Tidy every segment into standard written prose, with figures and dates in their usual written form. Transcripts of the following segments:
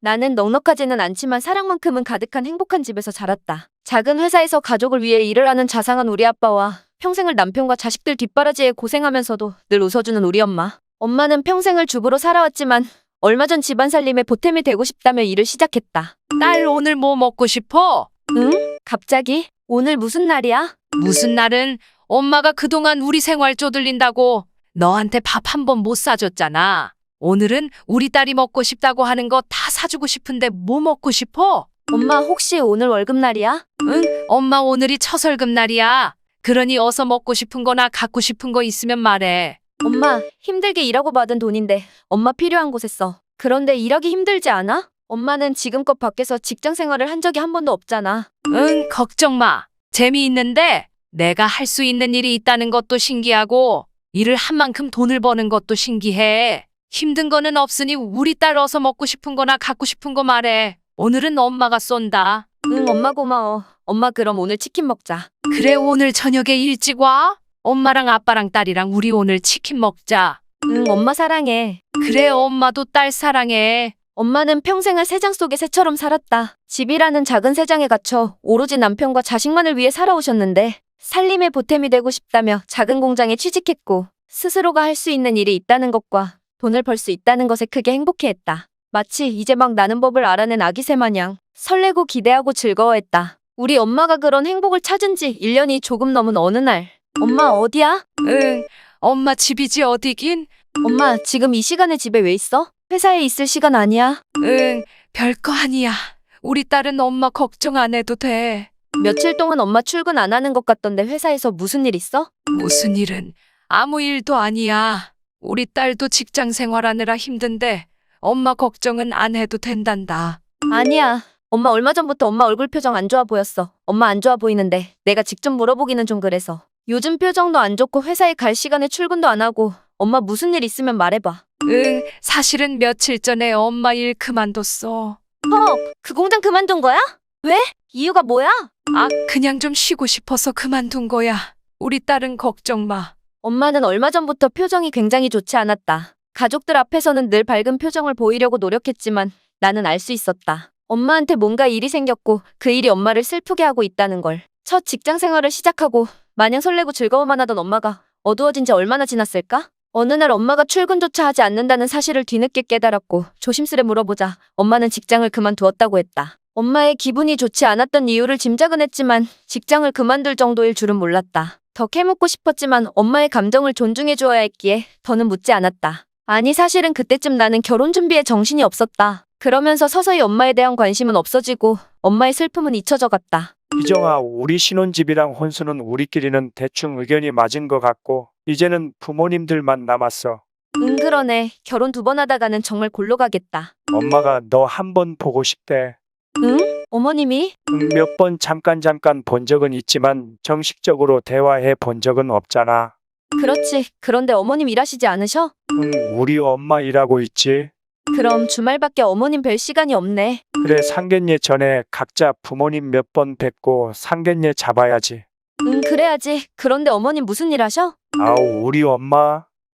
나는 넉넉하지는 않지만 사랑만큼은 가득한 행복한 집에서 자랐다. 작은 회사에서 가족을 위해 일을 하는 자상한 우리 아빠와 평생을 남편과 자식들 뒷바라지에 고생하면서도 늘 웃어주는 우리 엄마. 엄마는 평생을 주부로 살아왔지만 얼마 전 집안 살림에 보탬이 되고 싶다며 일을 시작했다. 딸 오늘 뭐 먹고 싶어? 응? 갑자기? 오늘 무슨 날이야? 무슨 날은 엄마가 그동안 우리 생활 쪼들린다고 너한테 밥 한 번 못 사줬잖아. 오늘은 우리 딸이 먹고 싶다고 하는 거 다 사주고 싶은데 뭐 먹고 싶어? 엄마 혹시 오늘 월급날이야? 응, 엄마 오늘이 첫 월급 날이야. 그러니 어서 먹고 싶은 거나 갖고 싶은 거 있으면 말해. 엄마, 힘들게 일하고 받은 돈인데 엄마 필요한 곳에 써. 그런데 일하기 힘들지 않아? 엄마는 지금껏 밖에서 직장 생활을 한 적이 한 번도 없잖아. 응, 걱정 마. 재미있는데 내가 할 수 있는 일이 있다는 것도 신기하고 일을 한 만큼 돈을 버는 것도 신기해. 힘든 거는 없으니 우리 딸 어서 먹고 싶은 거나 갖고 싶은 거 말해. 오늘은 엄마가 쏜다. 응, 엄마 고마워. 엄마 그럼 오늘 치킨 먹자. 그래, 오늘 저녁에 일찍 와. 엄마랑 아빠랑 딸이랑 우리 오늘 치킨 먹자. 응, 엄마 사랑해. 그래, 엄마도 딸 사랑해. 엄마는 평생을 새장 속의 새처럼 살았다. 집이라는 작은 새장에 갇혀 오로지 남편과 자식만을 위해 살아오셨는데 살림의 보탬이 되고 싶다며 작은 공장에 취직했고 스스로가 할 수 있는 일이 있다는 것과 돈을 벌 수 있다는 것에 크게 행복해했다. 마치 이제 막 나는 법을 알아낸 아기 새 마냥 설레고 기대하고 즐거워했다. 우리 엄마가 그런 행복을 찾은 지 1년이 조금 넘은 어느 날. 엄마 어디야? 응, 엄마 집이지 어디긴? 엄마 지금 이 시간에 집에 왜 있어? 회사에 있을 시간 아니야. 응, 별거 아니야. 우리 딸은 엄마 걱정 안 해도 돼. 며칠 동안 엄마 출근 안 하는 것 같던데 회사에서 무슨 일 있어? 무슨 일은 아무 일도 아니야. 우리 딸도 직장 생활하느라 힘든데 엄마 걱정은 안 해도 된단다. 아니야. 엄마 얼마 전부터 엄마 얼굴 표정 안 좋아 보였어. 엄마 안 좋아 보이는데 내가 직접 물어보기는 좀 그래서. 요즘 표정도 안 좋고 회사에 갈 시간에 출근도 안 하고 엄마 무슨 일 있으면 말해봐. 응, 사실은 며칠 전에 엄마 일 그만뒀어. 그 공장 그만둔 거야? 왜? 이유가 뭐야? 아, 그냥 좀 쉬고 싶어서 그만둔 거야. 우리 딸은 걱정 마. 엄마는 얼마 전부터 표정이 굉장히 좋지 않았다. 가족들 앞에서는 늘 밝은 표정을 보이려고 노력했지만 나는 알 수 있었다. 엄마한테 뭔가 일이 생겼고 그 일이 엄마를 슬프게 하고 있다는 걸. 첫 직장 생활을 시작하고 마냥 설레고 즐거워만 하던 엄마가 어두워진 지 얼마나 지났을까? 어느 날 엄마가 출근조차 하지 않는다는 사실을 뒤늦게 깨달았고 조심스레 물어보자 엄마는 직장을 그만두었다고 했다. 엄마의 기분이 좋지 않았던 이유를 짐작은 했지만 직장을 그만둘 정도일 줄은 몰랐다. 더 캐묻고 싶었지만 엄마의 감정을 존중해 주어야 했기에 더는 묻지 않았다. 아니 사실은 그때쯤 나는 결혼 준비에 정신이 없었다. 그러면서 서서히 엄마에 대한 관심은 없어지고 엄마의 슬픔은 잊혀져 갔다. 희정아, 우리 신혼집이랑 혼수는 우리끼리는 대충 의견이 맞은 것 같고 이제는 부모님들만 남았어. 응 그러네. 결혼 2번 하다가는 정말 골로 가겠다. 엄마가 너 한 번 보고 싶대. 응? 어머님이? 몇 번 잠깐 본 적은 있지만 정식적으로 대화해 본 적은 없잖아. 그렇지. 그런데 어머님 일하시지 않으셔? 우리 엄마 일하고 있지. 그럼 주말밖에 어머님 뵐 시간이 없네. 그래, 상견례 전에 각자 부모님 몇 번 뵙고 상견례 잡아야지. 응 그래야지. 그런데 어머님 무슨 일 하셔? 아우,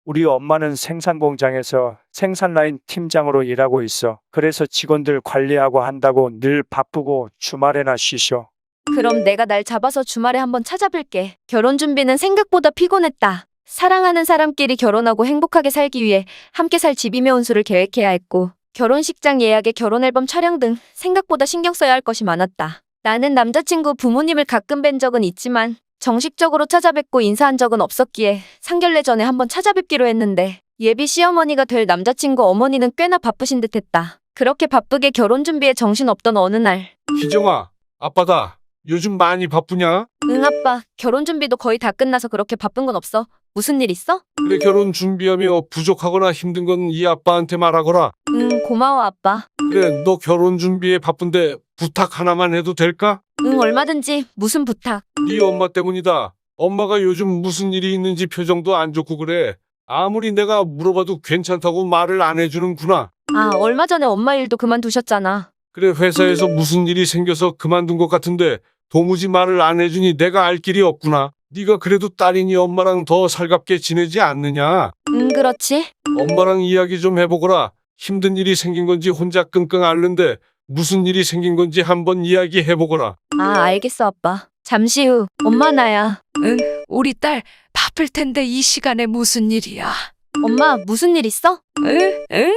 우리 엄마는 생산 공장에서 생산 라인 팀장으로 일하고 있어. 그래서 직원들 관리하고 한다고 늘 바쁘고 주말에나 쉬셔. 그럼 내가 날 잡아서 주말에 한번 찾아뵐게. 결혼 준비는 생각보다 피곤했다. 사랑하는 사람끼리 결혼하고 행복하게 살기 위해 함께 살 집이며 혼수를 계획해야 했고 결혼식장 예약에 결혼 앨범 촬영 등 생각보다 신경 써야 할 것이 많았다. 나는 남자친구 부모님을 가끔 뵌 적은 있지만 정식적으로 찾아뵙고 인사한 적은 없었기에 상견례 전에 한번 찾아뵙기로 했는데 예비 시어머니가 될 남자친구 어머니는 꽤나 바쁘신 듯했다. 그렇게 바쁘게 결혼 준비에 정신없던 어느 날. 희정아, 아빠다. 요즘 많이 바쁘냐? 응 아빠, 결혼 준비도 거의 다 끝나서 그렇게 바쁜 건 없어. 무슨 일 있어? 그래, 결혼 준비하며 부족하거나 힘든 건 이 아빠한테 말하거라. 응 고마워 아빠. 그래, 너 결혼 준비에 바쁜데 부탁 하나만 해도 될까? 응 얼마든지. 무슨 부탁? 네 엄마 때문이다. 엄마가 요즘 무슨 일이 있는지 표정도 안 좋고 그래. 아무리 내가 물어봐도 괜찮다고 말을 안 해주는구나. 아 얼마 전에 엄마 일도 그만두셨잖아. 그래, 회사에서 무슨 일이 생겨서 그만둔 것 같은데 도무지 말을 안 해주니 내가 알 길이 없구나. 네가 그래도 딸이니 엄마랑 더 살갑게 지내지 않느냐? 응 그렇지. 엄마랑 이야기 좀 해보거라. 힘든 일이 생긴 건지 혼자 끙끙 앓는데 무슨 일이 생긴 건지 한번 이야기해보거라. 아, 알겠어, 아빠. 잠시 후, 엄마 나야. 응, 우리 딸 바쁠 텐데 이 시간에 무슨 일이야? 엄마, 무슨 일 있어? 응? 응?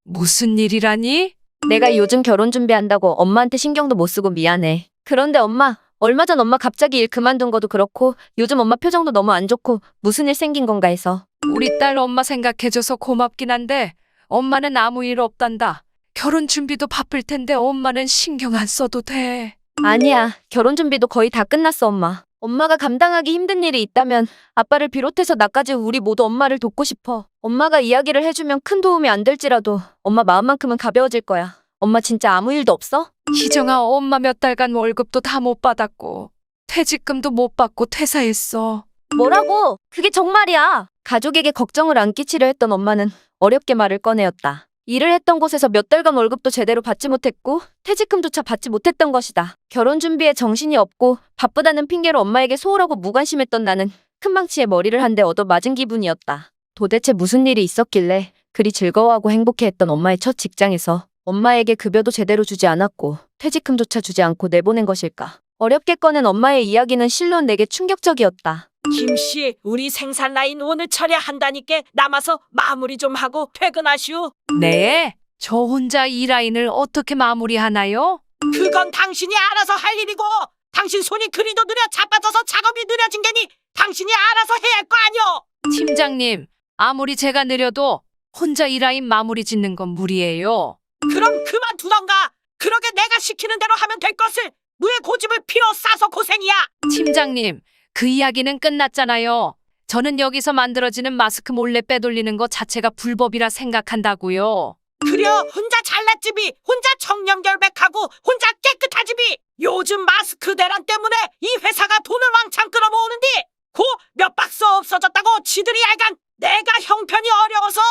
무슨 일이라니? 내가 요즘 결혼 준비한다고 엄마한테 신경도 못 쓰고 미안해. 그런데 엄마, 얼마 전 엄마 갑자기 일 그만둔 것도 그렇고 요즘 엄마 표정도 너무 안 좋고 무슨 일 생긴 건가 해서. 우리 딸 엄마 생각해줘서 고맙긴 한데 엄마는 아무 일 없단다. 결혼 준비도 바쁠 텐데 엄마는 신경 안 써도 돼. 아니야, 결혼 준비도 거의 다 끝났어, 엄마. 엄마가 감당하기 힘든 일이 있다면 아빠를 비롯해서 나까지 우리 모두 엄마를 돕고 싶어. 엄마가 이야기를 해주면 큰 도움이 안 될지라도 엄마 마음만큼은 가벼워질 거야. 엄마 진짜 아무 일도 없어? 희정아, 엄마 몇 달간 월급도 다 못 받았고 퇴직금도 못 받고 퇴사했어. 뭐라고? 그게 정말이야. 가족에게 걱정을 안 끼치려 했던 엄마는 어렵게 말을 꺼내었다. 일을 했던 곳에서 몇 달간 월급도 제대로 받지 못했고 퇴직금조차 받지 못했던 것이다. 결혼 준비에 정신이 없고 바쁘다는 핑계로 엄마에게 소홀하고 무관심했던 나는 큰망치에 머리를 한 대 얻어 맞은 기분이었다. 도대체 무슨 일이 있었길래 그리 즐거워하고 행복해했던 엄마의 첫 직장에서 엄마에게 급여도 제대로 주지 않았고 퇴직금조차 주지 않고 내보낸 것일까? 어렵게 꺼낸 엄마의 이야기는 실로 내게 충격적이었다. 김씨, 우리 생산 라인 오늘 철야한다니까 남아서 마무리 좀 하고 퇴근하시오. 네, 저 혼자 이 라인을 어떻게 마무리하나요? 그건 당신이 알아서 할 일이고 당신 손이 그리도 느려 자빠져서 작업이 느려진 게니 당신이 알아서 해야 할 거 아니오. 팀장님, 아무리 제가 느려도 혼자 이 라인 마무리 짓는 건 무리예요. 그럼 그만두던가. 그러게 내가 시키는 대로 하면 될 것을 왜 고집을 피워 싸서 고생이야. 팀장님, 그 이야기는 끝났잖아요. 저는 여기서 만들어지는 마스크 몰래 빼돌리는 것 자체가 불법이라 생각한다고요. 그려 혼자 잘났지비 혼자 청렴결백하고 혼자 깨끗하지비. 요즘 마스크 대란 때문에 이 회사가 돈을 왕창 끌어모으는디 고 몇 박스 없어졌다고 지들이 알간. 내가 형편이 어려워서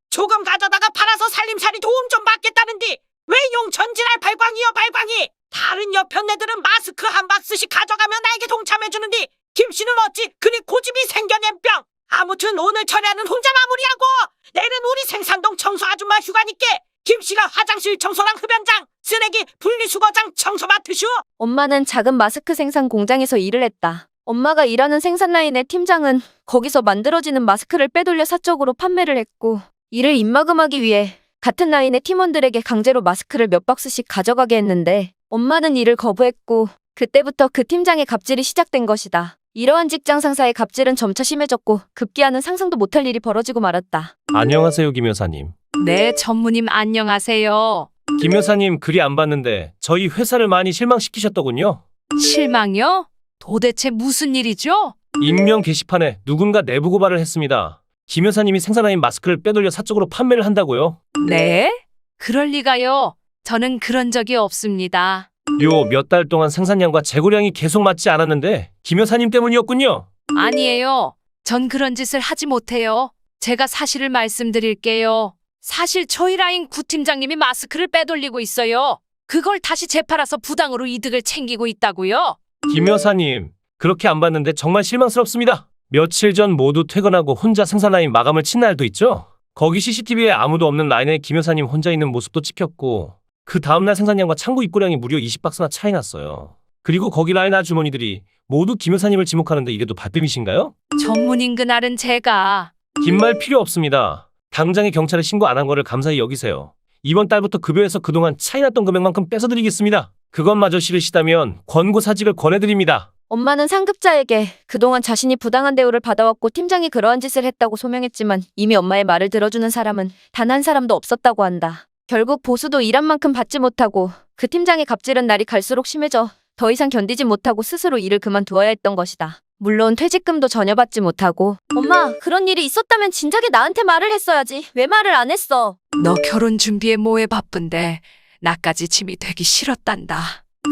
조금 가져다가 팔아서 살림살이 도움 좀 받겠다는디 왜 용천지랄 발광이여 발광이. 다른 옆편 애들은 마스크 한 박스씩 가져가면 나에게 동참해주는디 김씨는 어찌 그리 고집이 생겨낸 병. 아무튼 오늘 철야는 혼자 마무리하고 내일은 우리 생산동 청소 아줌마 휴가니께 김씨가 화장실 청소랑 흡연장, 쓰레기 분리수거장 청소 맡으시오. 엄마는 작은 마스크 생산 공장에서 일을 했다. 엄마가 일하는 생산 라인의 팀장은 거기서 만들어지는 마스크를 빼돌려 사적으로 판매를 했고 이를 입막음하기 위해 같은 라인의 팀원들에게 강제로 마스크를 몇 박스씩 가져가게 했는데 엄마는 이를 거부했고 그때부터 그 팀장의 갑질이 시작된 것이다. 이러한 직장 상사의 갑질은 점차 심해졌고 급기야는 상상도 못할 일이 벌어지고 말았다. 안녕하세요, 김 여사님. 네, 전무님 안녕하세요. 김 여사님 글이 안 봤는데 저희 회사를 많이 실망시키셨더군요. 실망요? 도대체 무슨 일이죠? 익명 게시판에 누군가 내부 고발을 했습니다. 김 여사님이 생산라인 마스크를 빼돌려 사적으로 판매를 한다고요? 네? 그럴 리가요. 저는 그런 적이 없습니다. 요 몇 달 동안 생산량과 재고량이 계속 맞지 않았는데 김 여사님 때문이었군요. 아니에요. 전 그런 짓을 하지 못해요. 제가 사실을 말씀드릴게요. 사실 저희 라인 구팀장님이 마스크를 빼돌리고 있어요. 그걸 다시 재팔아서 부당으로 이득을 챙기고 있다고요. 김 여사님, 그렇게 안 봤는데 정말 실망스럽습니다. 며칠 전 모두 퇴근하고 혼자 생산라인 마감을 친 날도 있죠? 거기 CCTV에 아무도 없는 라인에 김 여사님 혼자 있는 모습도 찍혔고 그 다음날 생산량과 창고 입고량이 무려 20박스나 차이 났어요. 그리고 거기 라인 아주머니들이 모두 김 여사님을 지목하는데 이래도 발뺌이신가요? 전문인 그날은 제가 긴 말 필요 없습니다. 당장에 경찰에 신고 안 한 거를 감사히 여기세요. 이번 달부터 급여에서 그동안 차이 났던 금액만큼 뺏어드리겠습니다. 그것마저 싫으시다면 권고사직을 권해드립니다. 엄마는 상급자에게 그동안 자신이 부당한 대우를 받아왔고 팀장이 그러한 짓을 했다고 소명했지만 이미 엄마의 말을 들어주는 사람은 단 한 사람도 없었다고 한다. 결국 보수도 일한 만큼 받지 못하고 그 팀장의 갑질은 날이 갈수록 심해져 더 이상 견디지 못하고 스스로 일을 그만두어야 했던 것이다. 물론 퇴직금도 전혀 받지 못하고. 엄마, 그런 일이 있었다면 진작에 나한테 말을 했어야지. 왜 말을 안 했어? 너 결혼 준비에 뭐에 바쁜데 나까지 짐이 되기 싫었단다.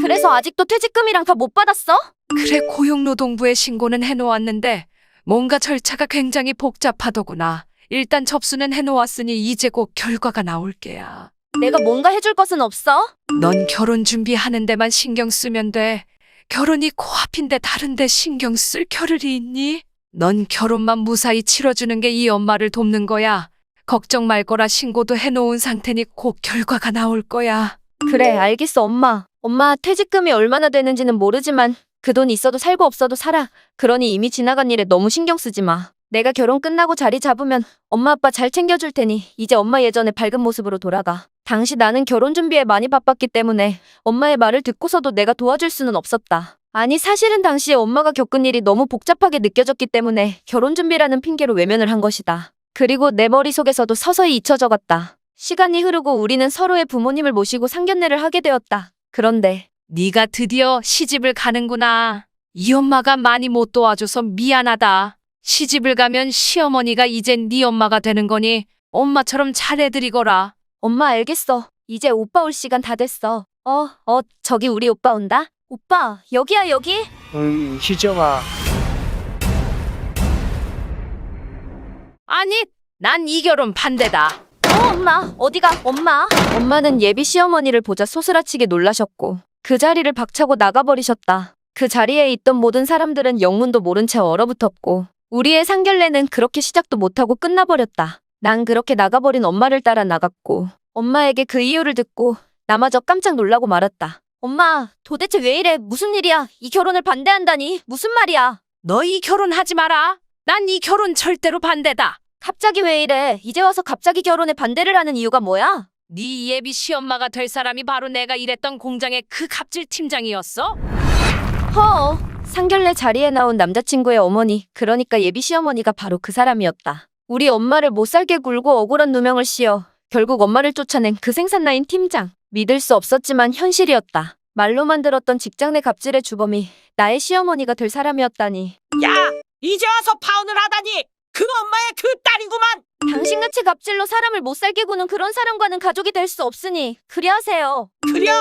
그래서 아직도 퇴직금이랑 다 못 받았어? 그래, 고용노동부에 신고는 해놓았는데 뭔가 절차가 굉장히 복잡하더구나. 일단 접수는 해놓았으니 이제 곧 결과가 나올 게야. 내가 뭔가 해줄 것은 없어? 넌 결혼 준비하는 데만 신경 쓰면 돼. 결혼이 코앞인데 다른 데 신경 쓸 겨를이 있니? 넌 결혼만 무사히 치러주는 게 이 엄마를 돕는 거야. 걱정 말 거라 신고도 해놓은 상태니 곧 결과가 나올 거야. 그래, 알겠어, 엄마. 엄마, 퇴직금이 얼마나 되는지는 모르지만 그 돈 있어도 살고 없어도 살아. 그러니 이미 지나간 일에 너무 신경 쓰지 마. 내가 결혼 끝나고 자리 잡으면 엄마 아빠 잘 챙겨줄 테니 이제 엄마 예전의 밝은 모습으로 돌아가. 당시 나는 결혼 준비에 많이 바빴기 때문에 엄마의 말을 듣고서도 내가 도와줄 수는 없었다. 아니, 사실은 당시에 엄마가 겪은 일이 너무 복잡하게 느껴졌기 때문에 결혼 준비라는 핑계로 외면을 한 것이다. 그리고 내 머릿속에서도 서서히 잊혀져 갔다. 시간이 흐르고 우리는 서로의 부모님을 모시고 상견례를 하게 되었다. 그런데 네가 드디어 시집을 가는구나. 이 엄마가 많이 못 도와줘서 미안하다. 시집을 가면 시어머니가 이젠 네 엄마가 되는 거니 엄마처럼 잘해드리거라. 엄마, 알겠어. 이제 오빠 올 시간 다 됐어. 저기 우리 오빠 온다. 오빠, 여기야, 여기. 희정아. 아니, 난 이 결혼 반대다. 엄마, 어디가? 엄마. 엄마는 예비 시어머니를 보자 소스라치게 놀라셨고 그 자리를 박차고 나가버리셨다. 그 자리에 있던 모든 사람들은 영문도 모른 채 얼어붙었고 우리의 상견례는 그렇게 시작도 못하고 끝나버렸다. 난 그렇게 나가버린 엄마를 따라 나갔고 엄마에게 그 이유를 듣고 나마저 깜짝 놀라고 말았다. 엄마, 도대체 왜 이래? 무슨 일이야? 이 결혼을 반대한다니? 무슨 말이야? 너 이 결혼하지 마라. 난 이 결혼 절대로 반대다. 갑자기 왜 이래? 이제 와서 갑자기 결혼에 반대를 하는 이유가 뭐야? 네 예비 시엄마가 될 사람이 바로 내가 일했던 공장의 그 갑질 팀장이었어? 상견례 자리에 나온 남자친구의 어머니, 그러니까 예비 시어머니가 바로 그 사람이었다. 우리 엄마를 못살게 굴고 억울한 누명을 씌워 결국 엄마를 쫓아낸 그 생산라인 팀장. 믿을 수 없었지만 현실이었다. 말로만 들었던 직장 내 갑질의 주범이 나의 시어머니가 될 사람이었다니. 야, 이제 와서 파혼을 하다니. 그 엄마의 그 딸이구만. 당신같이 갑질로 사람을 못살게 구는 그런 사람과는 가족이 될 수 없으니 그리하세요. 그려.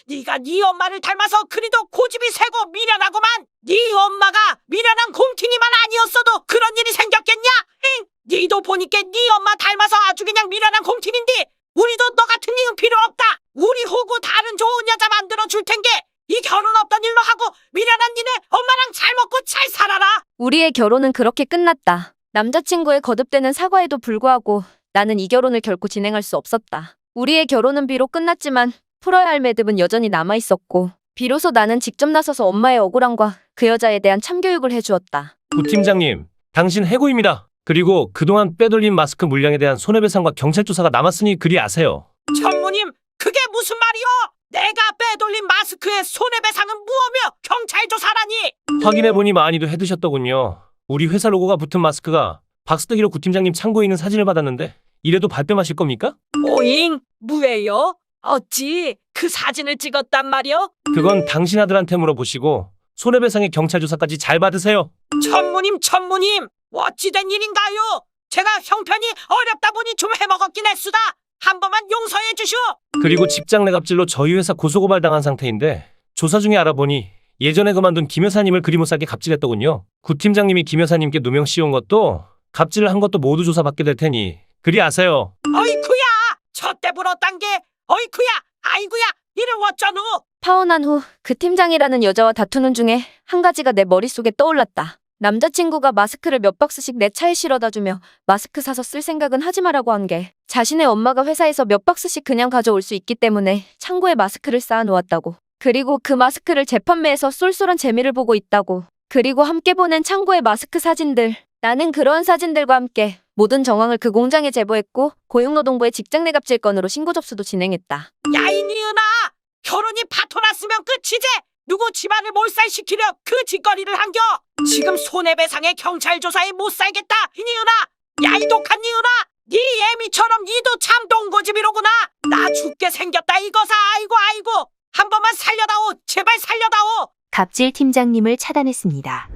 네가 네 엄마를 닮아서 그리도 고집이 세고 미련하구만. 네 엄마가 미련한 곰탱이만 아니었어도 그런 일이 생겼겠냐? 응? 네도 보니까 네 엄마 닮아서 아주 그냥 미련한 곰탱인데 우리도 너 같은 이는 필요 없다. 우리 호구 다른 좋은 여자 만들어 줄 텐게 이 결혼 없던 일로 하고 미련한 니네 엄마랑 잘 먹고 잘 살아라. 우리의 결혼은 그렇게 끝났다. 남자친구의 거듭되는 사과에도 불구하고 나는 이 결혼을 결코 진행할 수 없었다. 우리의 결혼은 비록 끝났지만 풀어야 할 매듭은 여전히 남아있었고 비로소 나는 직접 나서서 엄마의 억울함과 그 여자에 대한 참교육을 해주었다. 부팀장님, 당신 해고입니다. 그리고 그동안 빼돌린 마스크 물량에 대한 손해배상과 경찰 조사가 남았으니 그리 아세요. 전무님, 그게 무슨 말이오? 내가 빼돌린 마스크의 손해배상은 무엇며 경찰 조사라니? 확인해보니 많이도 해두셨더군요. 우리 회사 로고가 붙은 마스크가 박스덕이로 구팀장님 창고에 있는 사진을 받았는데 이래도 발뺌하실 겁니까? 오잉, 뭐예요? 어찌 그 사진을 찍었단 말이오? 그건 당신 아들한테 물어보시고 손해배상의 경찰 조사까지 잘 받으세요. 전무님, 어찌된 일인가요? 제가 형편이 어렵다 보니 좀 해먹었긴 했수다. 한 번만 용서해 주시오. 그리고 직장 내 갑질로 저희 회사 고소고발 당한 상태인데 조사 중에 알아보니 예전에 그만둔 김 여사님을 그리 못살게 갑질했더군요. 구 팀장님이 김 여사님께 누명 씌운 것도 갑질을 한 것도 모두 조사받게 될 테니 그리 아세요. 어이쿠야, 저때 불었단 게 어이쿠야, 아이구야, 이를 어쩌누? 파혼한 후 그 팀장이라는 여자와 다투는 중에 한 가지가 내 머릿속에 떠올랐다. 남자친구가 마스크를 몇 박스씩 내 차에 실어다주며 마스크 사서 쓸 생각은 하지 마라고 한 게 자신의 엄마가 회사에서 몇 박스씩 그냥 가져올 수 있기 때문에 창고에 마스크를 쌓아 놓았다고. 그리고 그 마스크를 재판매해서 쏠쏠한 재미를 보고 있다고. 그리고 함께 보낸 창고의 마스크 사진들. 나는 그러한 사진들과 함께 모든 정황을 그 공장에 제보했고 고용노동부의 직장 내 갑질 건으로 신고 접수도 진행했다. 야, 이니은아, 결혼이 파토났으면 끝이지. 누구 집안을 몰살시키려 그 짓거리를 한겨. 지금 손해배상의 경찰 조사에 못 살겠다, 이니은아. 야, 이 독한 니은아, 네 애미처럼 니도 참 동고집이로구나. 나 죽게 생겼다 이거사. 아이고, 한 번만 살려다오. 제발 살려다오. 갑질 팀장님을 차단했습니다.